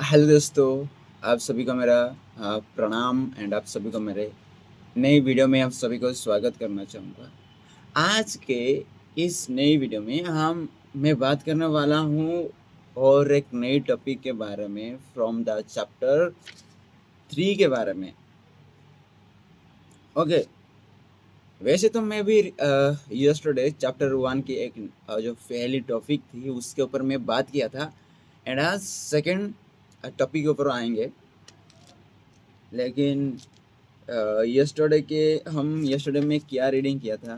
Hello दोस्तों, आप सभी को मेरा प्रणाम एंड आप सभी को मेरे नई वीडियो में आप सभी को स्वागत करना चाहूँगा। आज के इस नई वीडियो में मैं बात करने वाला हूँ और एक नई टॉपिक के बारे में फ्रॉम द चैप्टर 3 के बारे में। ओके, वैसे तो मैं भी यस्टरडे चैप्टर 1 की एक जो पहली टॉपिक थी उसके ऊपर मैं बात किया था एंड आज सेकंड टॉपिक के ऊपर आएंगे। लेकिन यस्टरडे में क्या रीडिंग किया था।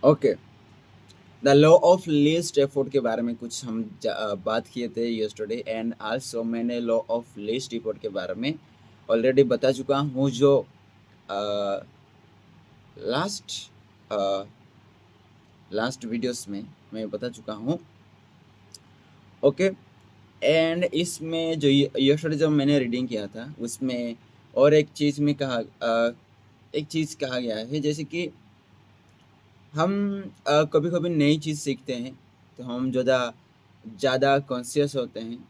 Okay, the law of least effort के बारे में कुछ बात किए थे यस्टरडे एंड आल्सो मैंने लॉ ऑफ लीस्ट एफर्ट के बारे में ऑलरेडी बता चुका हूँ जो लास्ट लास्ट वीडियोस में मैं बता चुका हूँ। ओके, एंड इसमें जो यस्टरडे जब मैंने रीडिंग किया था उसमें और एक चीज़ कहा गया है, जैसे कि हम कभी कभी नई चीज़ सीखते हैं तो हम ज़्यादा कॉन्शियस होते हैं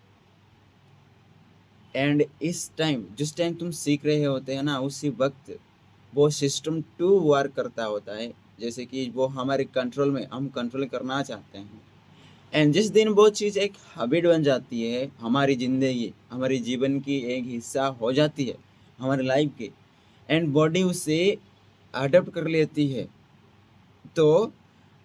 एंड इस टाइम जिस टाइम तुम सीख रहे होते हैं ना उसी वक्त वो सिस्टम टू वर्क करता होता है, जैसे कि वो हमारे कंट्रोल में हम कंट्रोल करना चाहते हैं एंड जिस दिन वो चीज़ एक हैबिट बन जाती है, हमारी जीवन की एक हिस्सा हो जाती है हमारी लाइफ की एंड बॉडी उसे अडॉप्ट कर लेती है, तो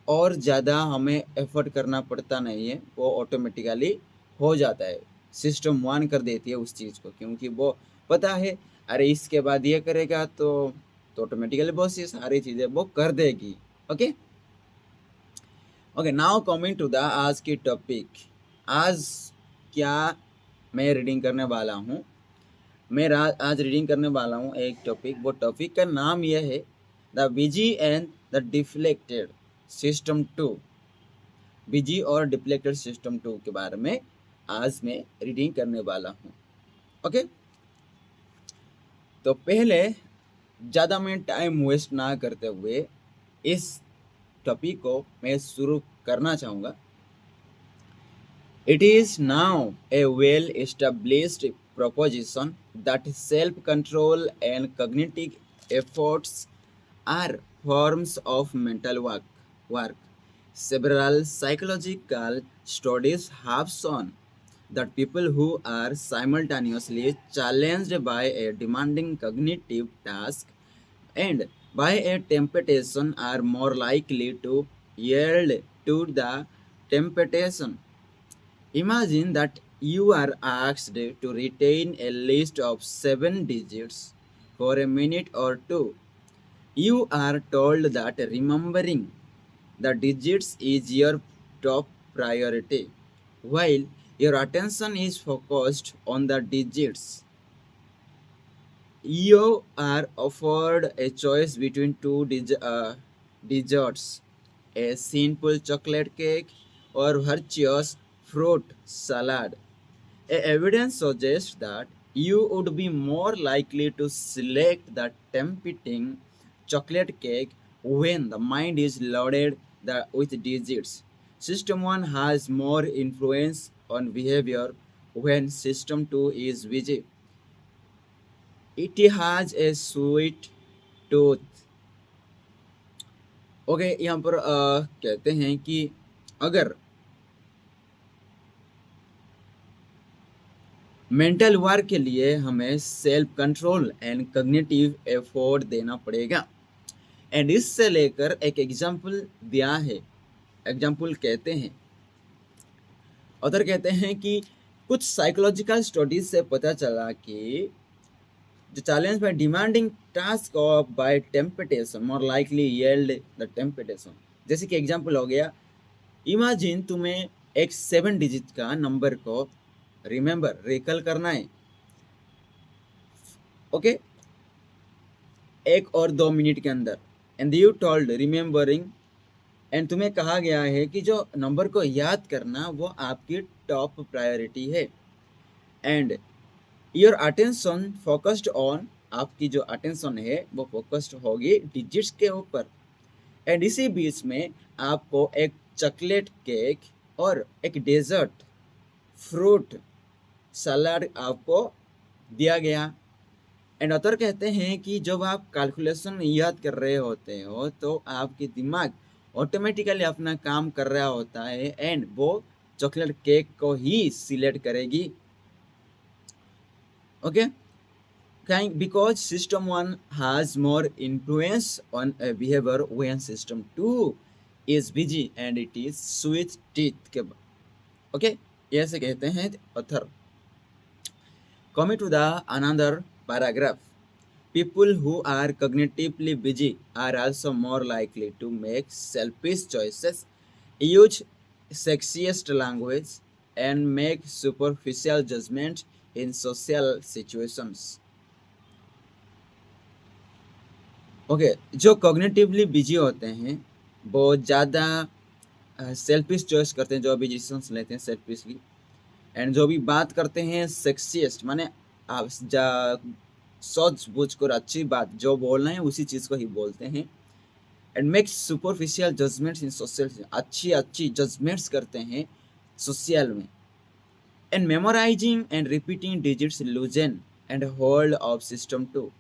और ज़्यादा हमें एफर्ट करना पड़ता नहीं है, वो ऑटोमेटिकली हो जाता है। सिस्टम वन कर देती है उस चीज़ को, क्योंकि वो पता है अरे इसके बाद ये करेगा तो ऑटोमेटिकली बहुत सी सारी चीज़ें वो कर देगी। Okay okay, now coming to the आज की टॉपिक। आज क्या मैं रीडिंग करने वाला हूँ। आज रीडिंग करने वाला हूँ एक टॉपिक। वो टॉपिक का नाम यह है the busy and the deflected system two. Busy और डिप्लेक्टेड सिस्टम टू के बारे में आज मैं रीडिंग करने वाला हूँ। ओके, तो पहले ज़्यादा मैं टाइम वेस्ट ना करते हुए इस टॉपिक को मैं शुरू करना चाहूँगा। It is now a well established proposition that self control and cognitive efforts are forms of mental work. Several psychological studies have shown that people who are simultaneously challenged by a demanding cognitive task and by a temptation are more likely to yield to the temptation. Imagine that you are asked to retain a list of 7 digits for a minute or two. You are told that remembering the digits is your top priority, while your attention is focused on the digits. You are offered a choice between desserts, a simple chocolate cake or virtuous fruit salad. Evidence suggests that you would be more likely to select the tempting chocolate cake when the mind is loaded with digits. System 1 has more influence on behavior when System 2 is busy. It has a sweet tooth. Okay, यहाँ पर कहते हैं कि अगर mental work के लिए हमें self control and cognitive effort देना पड़ेगा एंड इससे लेकर एक एग्जाम्पल दिया है। एग्जाम्पल कहते हैं, ऑथर कहते हैं कि कुछ साइकोलॉजिकल स्टडीज से पता चला कि the challenge by demanding task or by temptation more likely yield the temptation। जैसे कि एग्जांपल हो गया, इमेजिन तुम्हें एक 7 डिजिट का नंबर को रिकल करना है। ओके, 1 और 2 मिनट के अंदर and you told remembering, and तुम्हें कहा गया है कि जो नंबर को याद करना वो आपकी टॉप प्रायोरिटी है and your attention focused on, आपकी जो अटेंशन है वो फोकस्ड होगी डिजिट्स के ऊपर। एंड इसी बीच में आपको एक चॉकलेट केक और एक डेजर्ट फ्रूट सलाद आपको दिया गया। एंड ऑथर कहते हैं कि जब आप कैलकुलेशन याद कर रहे होते हो तो आपके दिमाग ऑटोमेटिकली अपना काम कर रहा होता है एंड वो चॉकलेट केक को ही सिलेक्ट करेगी। Okay, because system 1 has more influence on a behavior when system 2 is busy and it is sweet teeth के ओके, ये ऐसे कहते हैं author. Coming to the another paragraph, people who are cognitively busy are also more likely to make selfish choices, use sexiest language, and make superficial judgments in social situations. Okay, जो cognitively busy होते हैं वो ज़्यादा selfish choice करते हैं, जो भी decisions लेते हैं सेल्फिशली, एंड जो भी बात करते हैं सेक्सिएस्ट, माने आप सोच बूझ कर अच्छी बात जो बोलना है उसी चीज़ को ही बोलते हैं। And makes superficial judgements in social, अच्छी अच्छी जजमेंट्स करते हैं सोशल में। And memorising and repeating digits loosen and hold of system two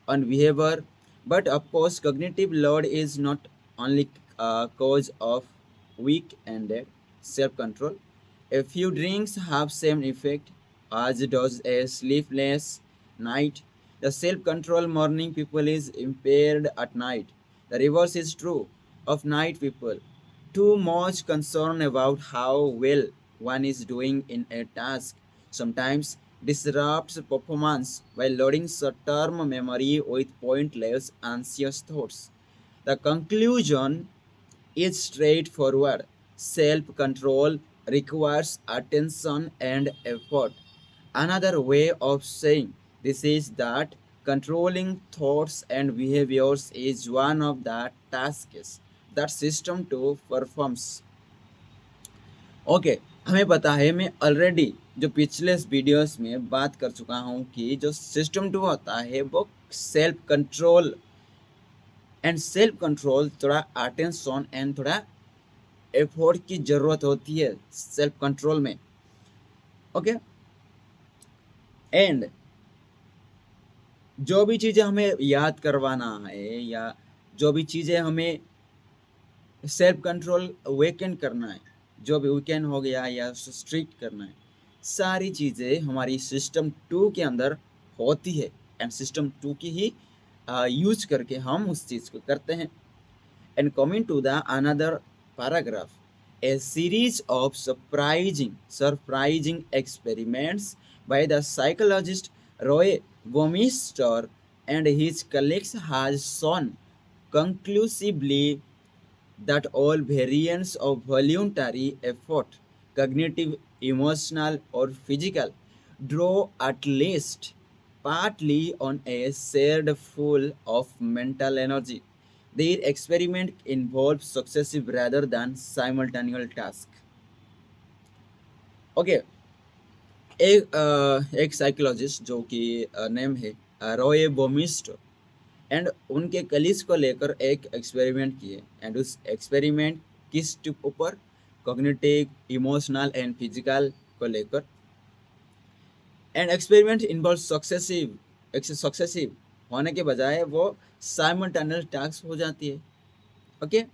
on behavior, but of course cognitive load is not only a cause of weak and self-control. A few drinks have same effect as does a sleepless night. The self-control morning people is impaired at night. The reverse is true of night people. Too much concern about how well one is doing in a task sometimes disrupts performance by loading short-term memory with pointless anxious thoughts. The conclusion is straightforward. Self-control requires attention and effort. Another way of saying this is that controlling thoughts and behaviors is one of the tasks that system 2 performs. Okay, हमें पता है, मैं already जो पिछले videos में बात कर चुका हूँ कि जो सिस्टम 2 होता है वो self control, and self control थोड़ा अटेंशन एंड थोड़ा एफर्ट की ज़रूरत होती है सेल्फ कंट्रोल में। ओके, एंड जो भी चीज़ें हमें याद करवाना है या जो भी चीज़ें हमें सेल्फ कंट्रोल वेकेंड करना है, जो भी वीकेंड हो गया या स्ट्रिक्ट करना है, सारी चीज़ें हमारी सिस्टम 2 के अंदर होती है एंड सिस्टम 2 की ही यूज करके हम उस चीज़ को करते हैं। And coming to the another paragraph, a series of surprising experiments by the psychologist Roy Baumeister and his colleagues has shown conclusively that all variants of voluntary effort, cognitive, emotional, or physical, draw at least partly on a shared pool of mental energy. Their experiment involves successive rather than simultaneous tasks. Okay, एक psychologist जो कि name है Roy बोमिस्ट, and उनके colleagues को लेकर एक experiment किए, and उस एक्सपेरिमेंट किस ऊपर, कॉग्निटिव, इमोशनल एंड फिजिकल को लेकर। एंड एक्सपेरिमेंट इन्वॉल्व सक्सेसिव होने के बजाय वो साइमल्टेनियस टास्क हो जाती है। Okay,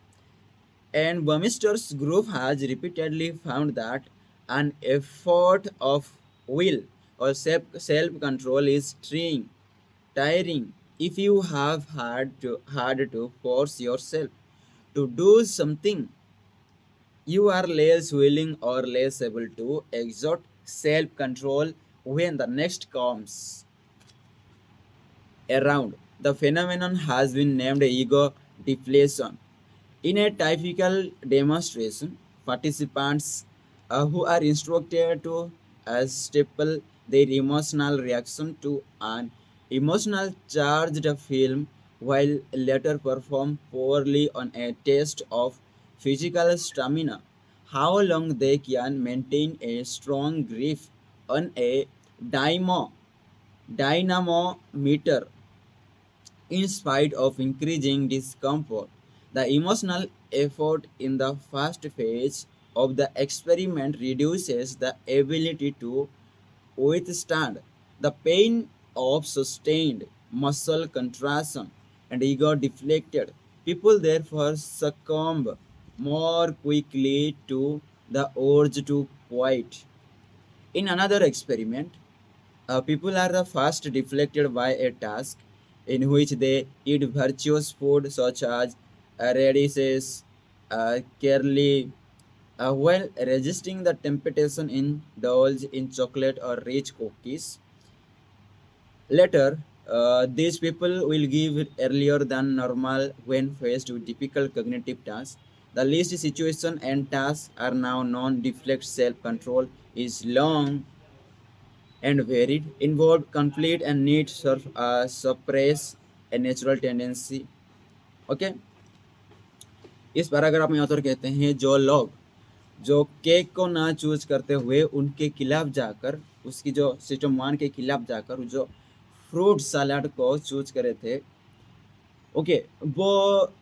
and Baumeister's group has repeatedly found that an effort of will or self control is tiring if you have had to force yourself to do something. You are less willing or less able to exert self control when the next comes around. The phenomenon has been named ego deflation. In a typical demonstration, participants who are instructed to staple their emotional reaction to an emotional charged film while later perform poorly on a test of physical stamina. How long they can maintain a strong grip on a dynamometer in spite of increasing discomfort. The emotional effort in the first phase of the experiment reduces the ability to withstand the pain of sustained muscle contraction and ego deflected. People therefore succumb more quickly to the urge to quit. In another experiment, people are the first deflected by a task in which they eat virtuous food such as radishes, curly, while resisting the temptation indulge in chocolate or rich cookies. Later, these people will give earlier than normal when faced with difficult cognitive tasks. The list situation and tasks are now non-deflect self-control is long and varied, involved conflict and need suppress a natural tendency. Okay, इस paragraph में author कहते हैं जो लोग जो cake को ना choose करते हुए उनके खिलाफ जाकर उसकी जो सिस्टम वन के खिलाफ जाकर जो फ्रूट सलाद को चूज करे थे ओके वो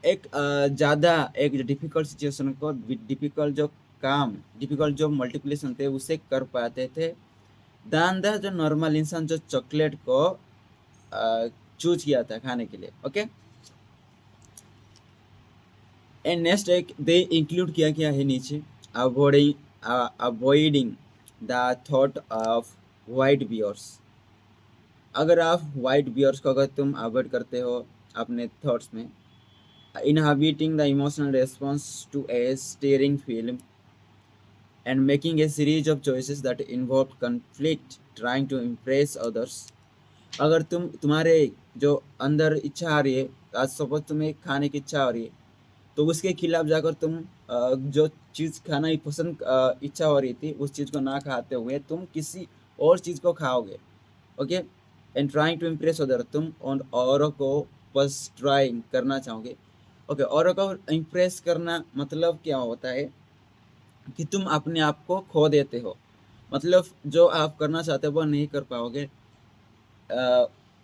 एक ज़्यादा एक डिफ़िकल्ट सिचुएशन को डिफ़िकल्ट जो काम डिफ़िकल्ट जो मल्टीप्लिकेशन थे उसे कर पाते थे दान द जो नॉर्मल इंसान जो चॉकलेट को चूज किया था खाने के लिए ओके एंड नेक्स्ट एक दे इंक्लूड किया क्या है नीचे avoiding the thought of white bears अगर आप वाइट बियर्स को अगर तुम अवॉइड करते हो अपने थॉट्स में inhabiting the emotional response to a stirring film and making a series of choices that involve conflict trying to impress others अगर तुम्हारे जो अंदर इच्छा आ रही है आज सपोज तुम्हें खाने की इच्छा हो रही है तो उसके खिलाफ जाकर तुम जो चीज़ खाना ही पसंद इच्छा हो रही थी उस चीज़ को ना खाते हुए तुम किसी और चीज़ को खाओगे okay and trying to impress other तुम औरों को बस ट्राइंग करना चाहोगे ओके औरों को इम्प्रेस करना मतलब क्या होता है कि तुम अपने आप को खो देते हो मतलब जो आप करना चाहते हो वो नहीं कर पाओगे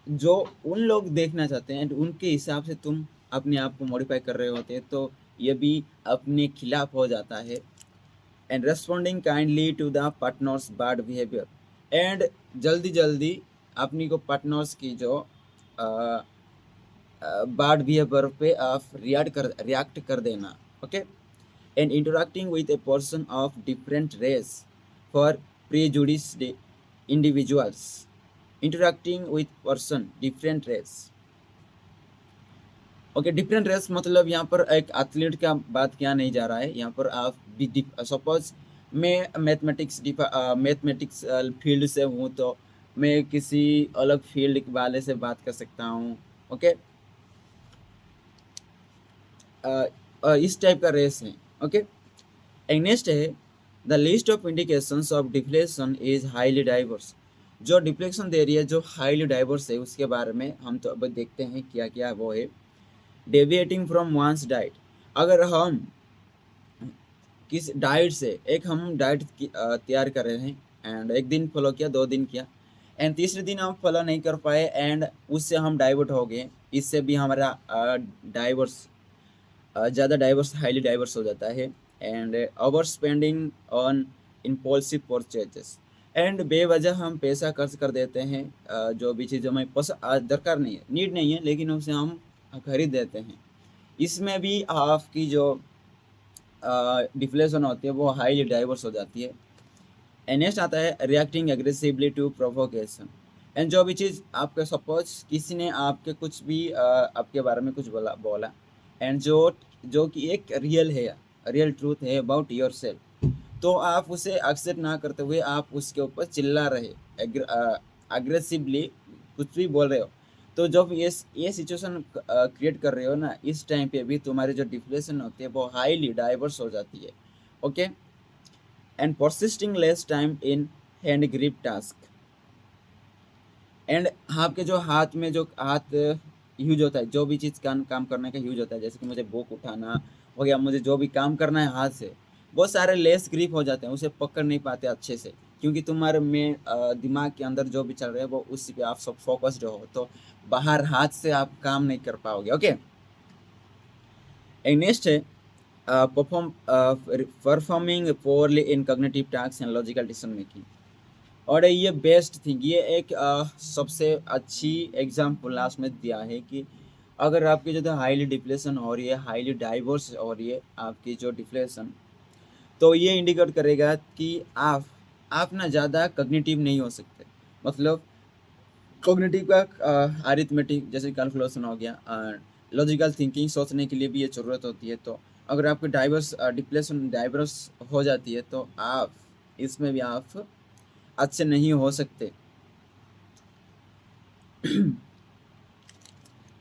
जो उन लोग देखना चाहते हैं उनके हिसाब से तुम अपने आप को मॉडिफाई कर रहे होते हैं तो ये भी अपने खिलाफ हो जाता है and responding kindly to the partner's bad behaviour and जल्दी जल्दी अपनी को पार्टनर्स की जो बैड बिहेवियर पे आप रिएक्ट कर देना okay and interacting with a person of different race for prejudiced individuals interacting with person different race okay different race मतलब यहाँ पर एक एथलीट का बात किया नहीं जा रहा है यहाँ पर आप सपोज मैं मैथमेटिक्स फील्ड से हूँ तो मैं किसी अलग फील्ड वाले से बात कर सकता हूँ ओके इस टाइप का रेस है ओके नेक्स्ट है the list of indications of deflection is highly diverse जो डिफ्लेक्शन दे रही है जो हाईली डाइवर्स है उसके बारे में हम तो अब देखते हैं क्या क्या वो है डेविएटिंग फ्रॉम वंस डाइट अगर हम किस डाइट से एक हम डाइट तैयार कर रहे हैं एंड एक दिन फॉलो किया 2 दिन किया एंड तीसरे दिन हम फॉलो नहीं कर पाए एंड उससे हम डाइवर्ट हो गए इससे भी हमारा डाइवर्स ज़्यादा डाइवर्स हाईली डाइवर्स हो जाता है and over spending on impulsive purchases and बेवजह हम पैसा खर्च कर देते हैं जो भी चीज़ हमें दरकार नहीं है नीड नहीं है लेकिन उसे हम खरीद देते हैं इसमें भी आपकी जो डिफ्लेशन होती है वो हाईली डाइवर्स हो जाती है नेक्स्ट आता है reacting aggressively to provocation and जो भी चीज़ आपके सपोज किसी ने आपके कुछ भी आपके बारे में कुछ बोला एंड जो कि एक रियल ट्रूथ है अबाउट योर सेल्फ तो आप उसे एक्सेप्ट ना करते हुए आप उसके ऊपर चिल्ला रहे अग्रेसिवली कुछ भी बोल रहे हो तो जब ये सिचुएशन क्रिएट कर रहे हो ना इस टाइम पे भी तुम्हारी जो डिफ्लेशन होती है वो हाईली डाइवर्स हो जाती है okay and persisting less time in hand grip task and आपके जो हाथ में जो हाथ यूज होता है जो भी चीज़ काम करने का यूज होता है जैसे कि मुझे बुक उठाना हो गया मुझे जो भी काम करना है हाथ से बहुत सारे लेस ग्रिप हो जाते हैं उसे पकड़ नहीं पाते अच्छे से क्योंकि तुम्हारे में दिमाग के अंदर जो भी चल रहा है वो उसी पे आप सब फोकस्ड हो तो बाहर हाथ से आप काम नहीं कर पाओगे ओके And next है performing poorly in cognitive task and logical decision making. और ये बेस्ट थिंग, ये एक सबसे अच्छी एग्जाम्पल लास्ट में दिया है कि अगर आपकी जो है हाईली डिप्रेशन हो रही है, हाईली डाइवर्स हो रही है आपकी जो डिप्रेशन, तो ये इंडिकेट करेगा कि आप ना ज़्यादा कॉग्निटिव नहीं हो सकते। मतलब कॉग्निटिव का अरिथमेटिक जैसे कैलकुलेशन हो गया, लॉजिकल थिंकिंग सोचने के लिए भी ये ज़रूरत होती है। तो अगर आपकी डाइवर्स डिप्रेशन डाइवर्स हो जाती है तो आप इसमें भी आप अच्छे नहीं हो सकते।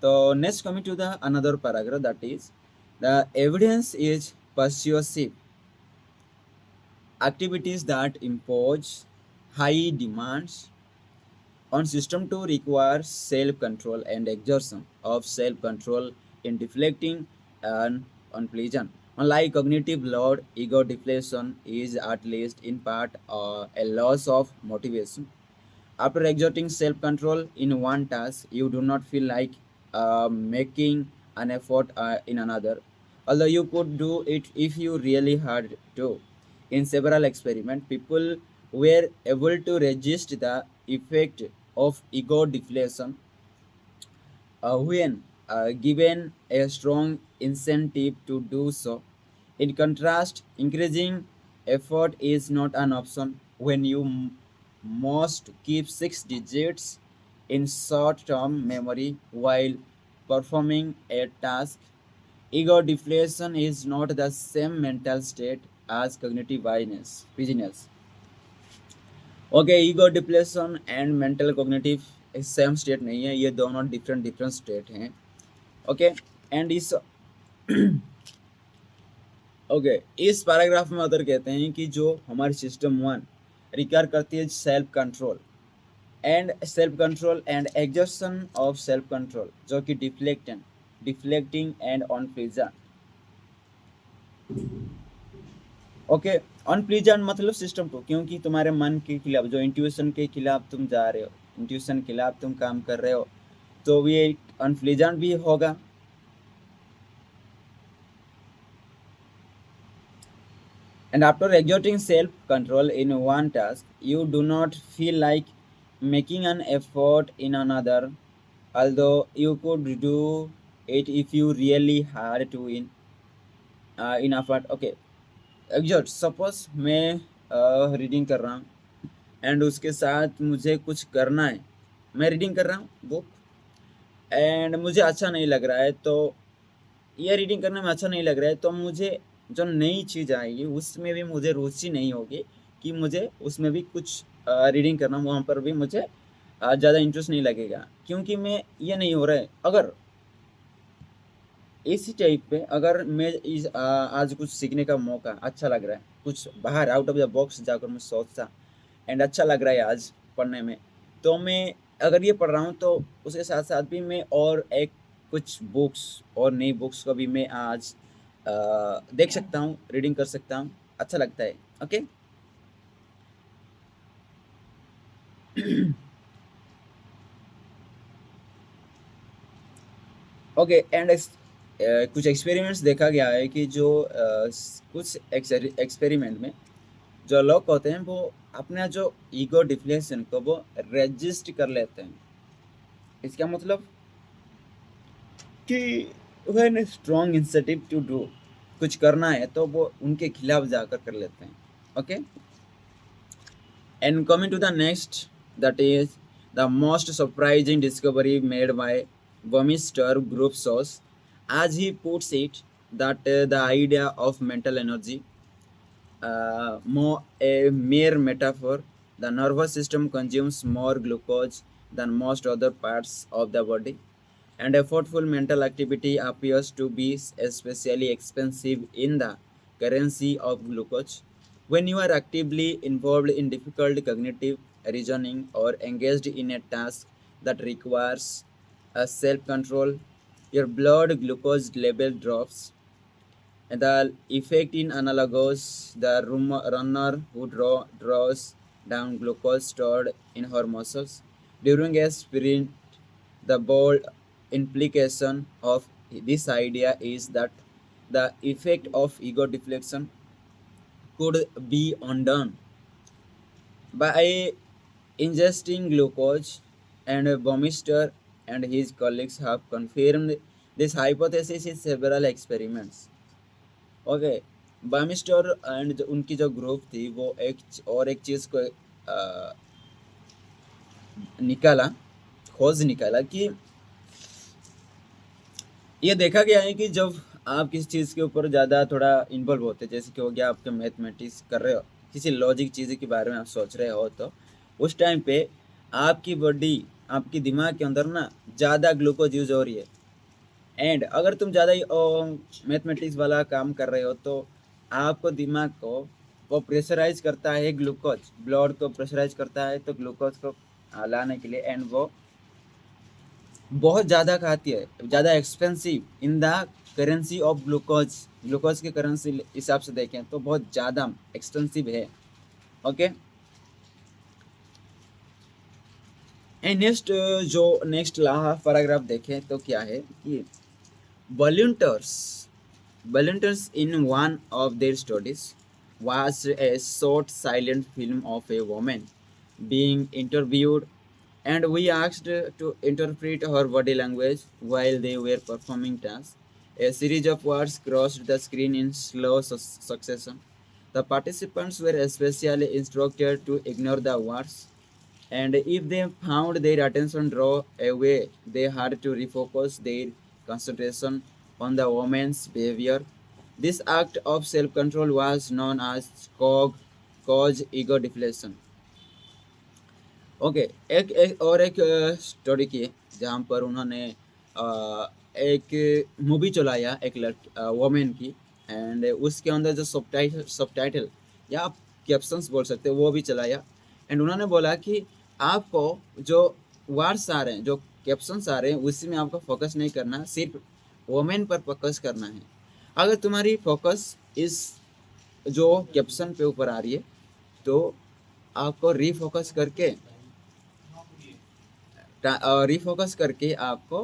तो next coming to the another paragraph, that is the evidence is persuasive. Activities that impose high demands on system to require self-control and exertion of self-control in deflecting and unpleasant. Unlike cognitive load, ego deflation is at least in part a loss of motivation. After exerting self-control in one task, you do not feel like making an effort in another, although you could do it if you really had to. In several experiments, people were able to resist the effect of ego deflation when given a strong incentive to do so. In contrast, increasing effort is not an option when you must keep 6 digits in short term memory while performing a task. Ego deflation is not the same mental state as cognitive busyness. Okay, ego depression and mental cognitive same state नहीं है, ये दोनों different different state हैं। Okay, and इस okay इस paragraph में other कहते हैं कि जो हमारी सिस्टम वन रिक्वायर करती है self control and exertion of self control, जो कि deflecting and on pleasant. Okay, unpleasant मतलब सिस्टम टू, क्योंकि तुम्हारे मन के खिलाफ, जो इंट्यूशन के खिलाफ तुम जा रहे हो, इंट्यूशन के खिलाफ तुम काम कर रहे हो, तो ये अनप्लीजेंट भी होगा। And after exerting self-control in one task, you do not feel like making an effort in another, although you could do it if you really had to in effort. Okay, exert, suppose मैं reading कर रहा हूँ and उसके साथ मुझे कुछ करना है। मैं रीडिंग कर रहा हूँ बुक एंड मुझे अच्छा नहीं लग रहा है, तो ये रीडिंग करने में अच्छा नहीं लग रहा है, तो मुझे जो नई चीज़ आएगी उसमें भी मुझे रुचि नहीं होगी कि मुझे उसमें भी कुछ रीडिंग करना, वहाँ पर भी मुझे ज़्यादा इंटरेस्ट नहीं लगेगा, क्योंकि मैं ये नहीं हो रहा है। अगर इसी टाइप पे अगर मैं आज कुछ सीखने का मौका अच्छा लग रहा है, कुछ बाहर आउट ऑफ द बॉक्स जाकर मैं सोचता एंड अच्छा लग रहा है आज पढ़ने में, तो मैं अगर ये पढ़ रहा हूँ तो उसके साथ साथ भी मैं और एक कुछ बुक्स और नई बुक्स को भी मैं आज देख सकता हूँ, रीडिंग कर सकता हूँ, अच्छा लगता है। ओके, ओके एंड कुछ एक्सपेरिमेंट्स देखा गया है कि जो कुछ एक्सपेरिमेंट में जो लोग होते हैं वो अपना जो ईगो डिफ्लेशन को वो रजिस्ट कर लेते हैं। इसका मतलब कि when strong incentive to do, कुछ करना है तो वो उनके खिलाफ जाकर कर लेते हैं। Okay, and coming to the next, that is the most surprising discovery made by Bumister group source, as he puts it, that the idea of mental energy more a mere metaphor. The nervous system consumes more glucose than most other parts of the body, and effortful mental activity appears to be especially expensive in the currency of glucose. When you are actively involved in difficult cognitive reasoning or engaged in a task that requires a self-control, your blood glucose level drops. The effect in analogous, the runner who draws down glucose stored in her muscles during a sprint. The bold implication of this idea is that the effect of ego deflection could be undone by ingesting glucose, and Baumeister and his colleagues have confirmed this hypothesis in several experiments. Okay, Baumeister and उनकी जो group थी वो एक चीज़ को निकाला खोज निकाला कि ये देखा गया है कि जब आप किसी चीज़ के ऊपर ज़्यादा थोड़ा इन्वॉल्व होते हैं, जैसे कि हो गया आपके मैथमेटिक्स कर रहे हो, किसी लॉजिक चीज़ के बारे में आप सोच रहे हो, तो उस टाइम पे आपकी बॉडी, आपकी दिमाग के अंदर ना ज़्यादा ग्लूकोज यूज हो रही है। एंड अगर तुम ज़्यादा ही मैथमेटिक्स वाला काम कर रहे हो तो आपको दिमाग को वो प्रेशराइज करता है, ग्लूकोज ब्लड को प्रेशराइज करता है, तो ग्लूकोज को लाने के लिए, एंड वो बहुत ज़्यादा खाती है, ज़्यादा expensive in the currency of glucose. Glucose के करेंसी हिसाब से देखें तो बहुत ज़्यादा एक्सपेंसिव है। ओके, एंड जो नेक्स्ट ला पैराग्राफ देखें तो क्या है कि volunteers volunteers in one of their studies watched a short silent film of a woman being interviewed, and we asked to interpret her body language while they were performing tasks. A series of words crossed the screen in slow succession. The participants were especially instructed to ignore the words, and if they found their attention draw away, they had to refocus their concentration on the woman's behavior. This act of self-control was known as cause ego deflation. Okay, एक story की है जहाँ पर उन्होंने एक movie चलाया एक women की, एंड उसके अंदर जो सबटाइटल या आप कैप्शंस बोल सकते हो वो भी चलाया, एंड उन्होंने बोला कि आपको जो वर्ड्स आ रहे हैं, जो कैप्शंस आ रहे हैं, उसी में आपको फोकस नहीं करना, सिर्फ वोमेन पर फोकस करना है। अगर तुम्हारी फोकस इस जो कैप्शन पे ऊपर आ रही है तो आपको रीफोकस करके आपको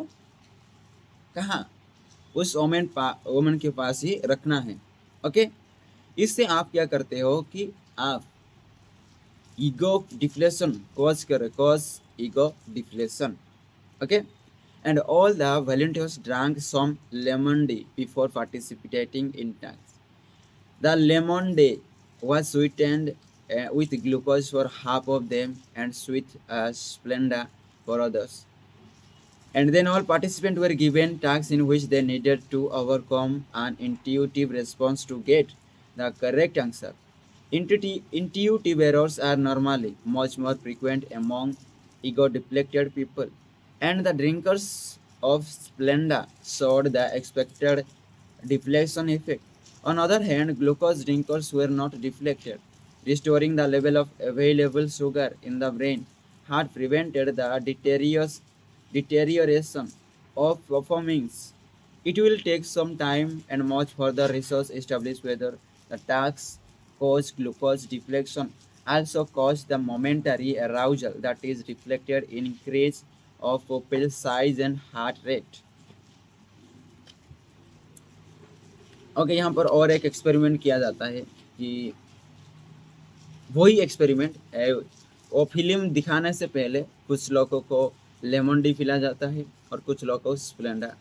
कहाँ उस वोमेन के पास ही रखना है। ओके, इससे आप क्या करते हो कि आप ego deflation cause ego deflation. Okay, and all the volunteers drank some lemon-tea before participating in tasks. The lemon-tea was sweetened with glucose for half of them and sweet Splenda for others. And then all participants were given tasks in which they needed to overcome an intuitive response to get the correct answer. Intuitive errors are normally much more frequent among ego-deflected people, and the drinkers of Splenda showed the expected deflection effect. On the other hand, glucose drinkers were not deflected. Restoring the level of available sugar in the brain had prevented the deterioration of performance. It will take some time and much further research establish whether the task caused glucose deflection also caused the momentary arousal that is reflected in increase of pupil size and heart rate. Okay, यहाँ पर और एक experiment किया जाता है कि वही experiment है, वो फिल्म दिखाने से पहले कुछ लोगों को लेमन टी पिलाया जाता है और कुछ लोगों को स्प्लेंडा,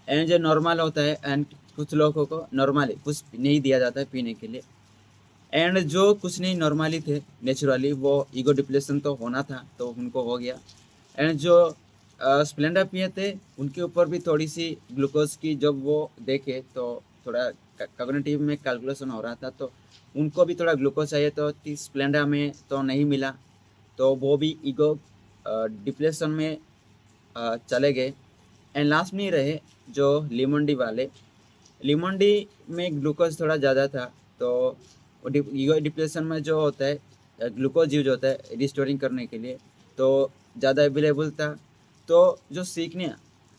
एंड जो नॉर्मल होता है, एंड कुछ लोगों को नॉर्मली कुछ नहीं दिया जाता है पीने के लिए, एंड जो कुछ नहीं नॉर्मली थे नेचुरली वो ईगो डिप्लेशन तो होना था तो उनको हो गया, एंड जो स्प्लेंडा पिए थे उनके ऊपर भी थोड़ी सी ग्लूकोज की जब वो देखे तो थोड़ा कॉग्निटिव में कैलकुलेशन हो रहा था, तो उनको भी थोड़ा ग्लूकोज चाहिए, तो स्प्लेंडा में तो नहीं मिला, तो वो भी ईगो डिप्लेशन में चले गए। एंड लास्ट में रहे जो लीमंडी वाले, लीमंडी में ग्लूकोज थोड़ा ज़्यादा था, तो ईगो डिप्लेशन में जो होता है ग्लूकोज यूज होता है रिस्टोरिंग करने के लिए, तो ज़्यादा अवेलेबल था, तो जो सीखने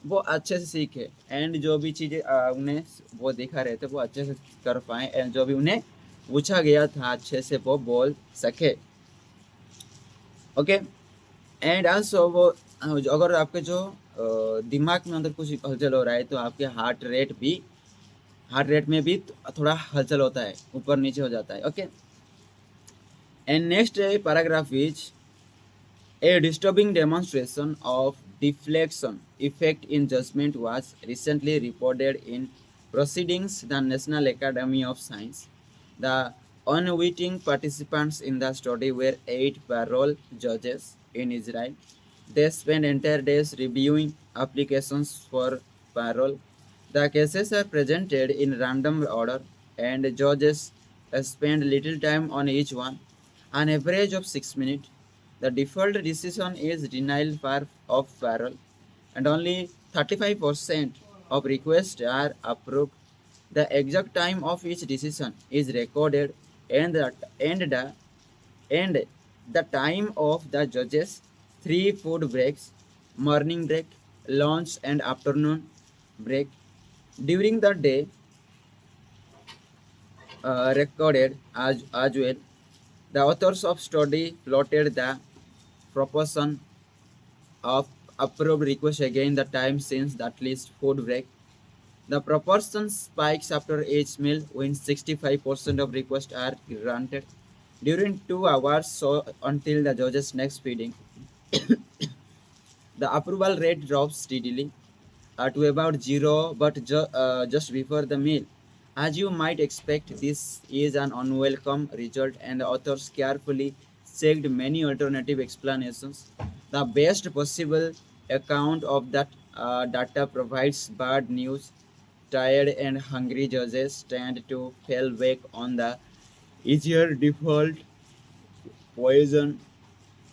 वो अच्छे से सीखे, एंड जो भी चीज़ें उन्हें वो दिखा रहे थे वो अच्छे से कर पाए, एंड जो भी उन्हें पूछा गया था अच्छे से वो बोल सके। ओके, एंड आल्सो वो अगर आपके जो दिमाग में अंदर कुछ हलचल हो रहा है तो आपके हार्ट रेट भी हार्ट रेट में भी थोड़ा हलचल होता है, ऊपर नीचे हो जाता है। Okay, and next paragraph is a disturbing demonstration of deflection effect in judgment was recently reported in Proceedings, the National Academy of Science. The unwitting participants in the study were 8 parole judges in Israel. They spent entire days reviewing applications for parole. The cases are presented in random order, and judges spend little time on each one, an average of 6 minutes. The default decision is denial of parole, and only 35% of requests are approved. The exact time of each decision is recorded, and and the time of the judges' 3 food breaks, morning break, lunch, and afternoon break. During the day, recorded as well. The authors of study plotted the proportion of approved requests against the time since the at least food break. The proportion spikes after each meal when 65% of requests are granted during 2 hours, so until the judge's next feeding. The approval rate drops steadily to about zero, but just before the meal. As you might expect, this is an unwelcome result, and the authors carefully checked many alternative explanations. The best possible account of that data provides bad news. Tired and hungry judges tend to fall back on the easier default poison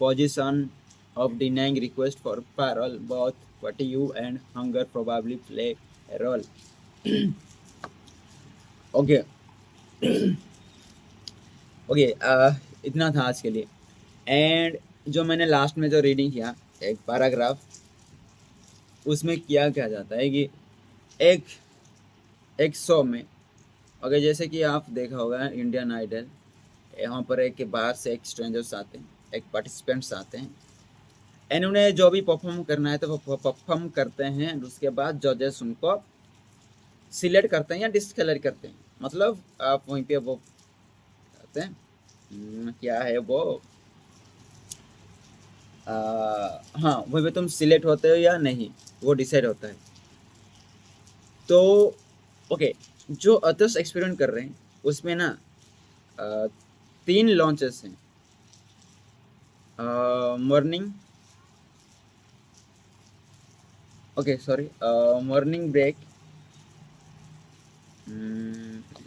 position of denying request for parole. Both fatigue and hunger probably play a role. Okay okay, इतना था आज के लिए। And जो मैंने last में जो reading किया एक पैराग्राफ, उसमें क्या कहा जाता है कि एक एक शो में, अगर जैसे कि आप देखा होगा इंडियन आइडल, यहाँ पर एक के बाहर से एक स्ट्रेंजर्स आते हैं, एक पार्टिसिपेंट्स आते हैं, एंड उन्हें जो भी परफॉर्म करना है तो वो परफॉर्म करते हैं। उसके बाद जजेस उनको सिलेक्ट करते हैं या डिस्कलर करते हैं। मतलब आप वहीं पे वो करते हैं, क्या है वो, हाँ वहीं पे तुम सिलेक्ट होते हो या नहीं, वो डिसाइड होता है। तो ओके, जो अदर्स एक्सपेरिमेंट कर रहे हैं उसमें ना 3 लॉन्चेस हैं। Morning, okay sorry, morning break,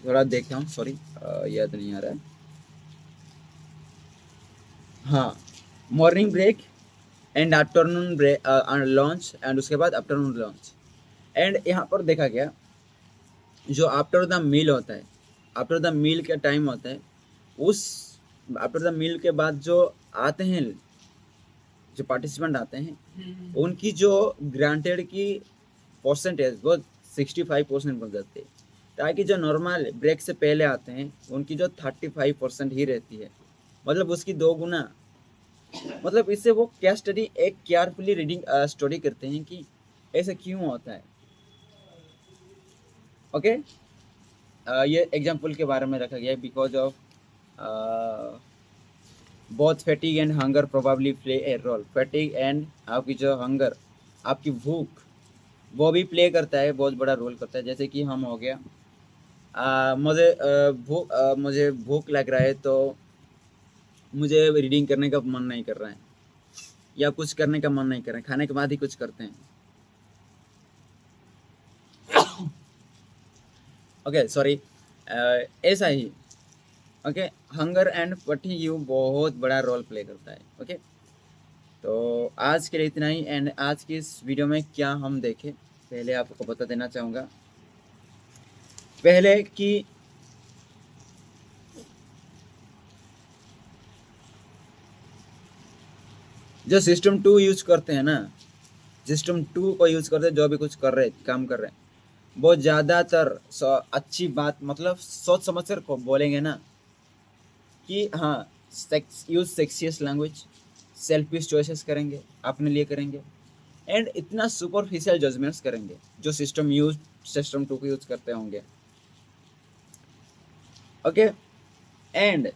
थोड़ा देखता हूँ, सॉरी याद नहीं आ रहा है। हाँ, morning break and afternoon break lunch, and उसके बाद आफ्टरनून लॉन्च। एंड यहाँ पर देखा गया जो आफ्टर द मील होता है, आफ्टर द मील का टाइम होता है, उस आफ्टर द मील के बाद जो आते हैं, जो पार्टिसिपेंट आते हैं, उनकी जो ग्रांटेड की परसेंटेज वो 65% बन जाती है, ताकि जो नॉर्मल ब्रेक से पहले आते हैं उनकी जो 35% ही रहती है, मतलब उसकी 2 गुना। मतलब इससे वो क्या स्टडी एक केयरफुली रीडिंग स्टडी करते हैं कि ऐसा क्यों होता है। ओके, ये एग्जाम्पल के बारे में रखा गया है, because of both fatigue and hunger probably play a role. Fatigue and आपकी जो हंगर, आपकी भूख, वो भी प्ले करता है, बहुत बड़ा रोल करता है। जैसे कि हम हो गया, मुझे भूख लग रहा है तो मुझे रीडिंग करने का मन नहीं कर रहा है, या कुछ करने का मन नहीं कर रहा है, खाने के बाद ही कुछ करते हैं। ओके सॉरी, ऐसा ही। ओके, हंगर एंड फटीग बहुत बड़ा रोल प्ले करता है। ओके, तो आज के लिए इतना ही। एंड आज की इस वीडियो में क्या हम देखें, पहले आपको बता देना चाहूँगा पहले कि जो सिस्टम 2 यूज करते हैं ना, सिस्टम 2 को यूज करते हैं, जो भी कुछ कर रहे काम कर रहे हैं, वो ज़्यादातर अच्छी बात, मतलब सोच समझ कर बोलेंगे ना कि हाँ यूज सेक्सियस लैंग्वेज, सेल्फिश चॉइसेस करेंगे, अपने लिए करेंगे, एंड इतना सुपरफिशियल जजमेंट्स करेंगे जो सिस्टम 2 को यूज करते होंगे। ओके। एंड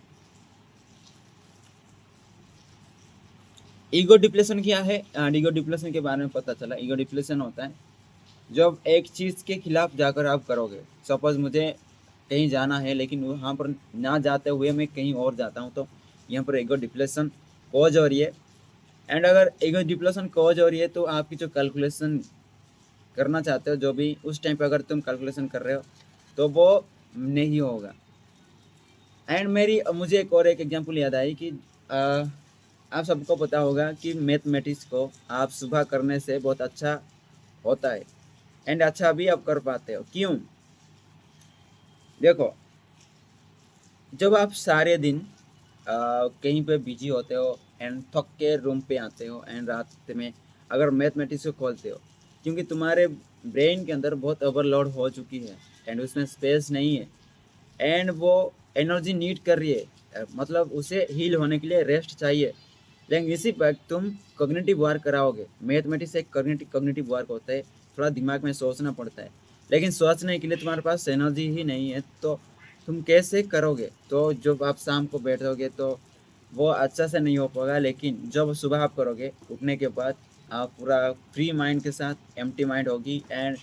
ईगो डिप्लेशन क्या है? ईगो डिप्लेशन के बारे में पता चला। ईगो डिप्लेशन होता है जब एक चीज़ के खिलाफ जाकर आप करोगे। सपोज मुझे कहीं जाना है लेकिन वहाँ पर ना जाते हुए मैं कहीं और जाता हूँ, तो यहाँ पर ईगो डिप्लेशन कॉज हो रही है। एंड अगर ईगो डिप्लेशन कॉज हो रही है तो आपकी जो कैलकुलेशन करना चाहते हो, जो भी उस टाइम पे अगर तुम कैलकुलेशन कर रहे हो तो वो नहीं होगा। एंड मेरी मुझे एक एग्जांपल याद आई कि आप सबको पता होगा कि मैथमेटिक्स को आप सुबह करने से बहुत अच्छा होता है एंड अच्छा भी आप कर पाते हो। क्यों? देखो, जब आप सारे दिन कहीं पे बिजी होते हो एंड थक के रूम पे आते हो एंड रात में अगर मैथमेटिक्स को खोलते हो, क्योंकि तुम्हारे ब्रेन के अंदर बहुत ओवरलोड हो चुकी है एंड उसमें स्पेस नहीं है एंड वो एनर्जी नीड कर रही है, मतलब उसे हील होने के लिए रेस्ट चाहिए। लेकिन इसी पर तुम कॉग्निटिव वर्क कराओगे। मैथमेटिक्स एक कॉग्निटिव वर्क होता है, थोड़ा दिमाग में सोचना पड़ता है, लेकिन सोचने के लिए तुम्हारे पास एनर्जी ही नहीं है, तो तुम कैसे करोगे? तो जब आप शाम को बैठोगे तो वो अच्छा से नहीं हो पाएगा। लेकिन जब सुबह आप करोगे उठने के बाद, आप पूरा फ्री माइंड के साथ, एम्प्टी माइंड होगी एंड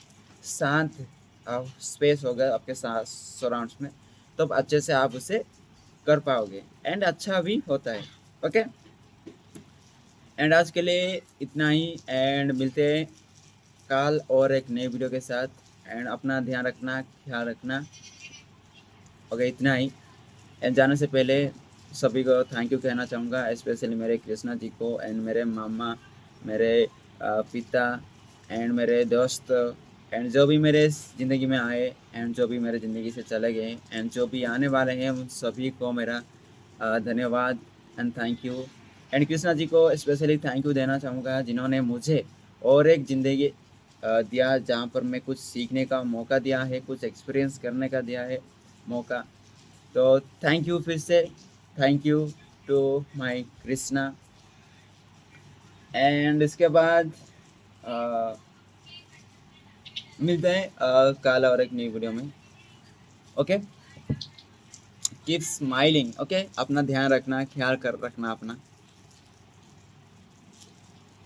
शांत स्पेस होगा आपके साथ सराउंड्स में, तब अच्छे से आप उसे कर पाओगे एंड अच्छा भी होता है। ओके। एंड आज के लिए इतना ही एंड मिलते हैं कल और एक नई वीडियो के साथ। एंड अपना ध्यान रखना, ख्याल रखना। ओके, इतना ही। एंड जाने से पहले सभी को थैंक यू कहना चाहूँगा, स्पेशली मेरे कृष्णा जी को एंड मेरे मामा, मेरे पिता एंड मेरे दोस्त एंड जो भी मेरे ज़िंदगी में आए एंड जो भी मेरे ज़िंदगी से चले गए एंड जो भी आने वाले हैं, उन सभी को मेरा धन्यवाद and thank you. And Krishna ji को स्पेशली थैंक यू देना चाहूँगा, जिन्होंने मुझे और एक ज़िंदगी दिया, जहाँ पर मैं कुछ सीखने का मौका दिया है, कुछ एक्सपीरियंस करने का दिया है मौका। तो थैंक यू फिर से, thank you to my Krishna. And इसके बाद मिलते हैं कल और एक नई वीडियो में। Okay, keep smiling. ओके, अपना ध्यान रखना, ख्याल कर रखना अपना।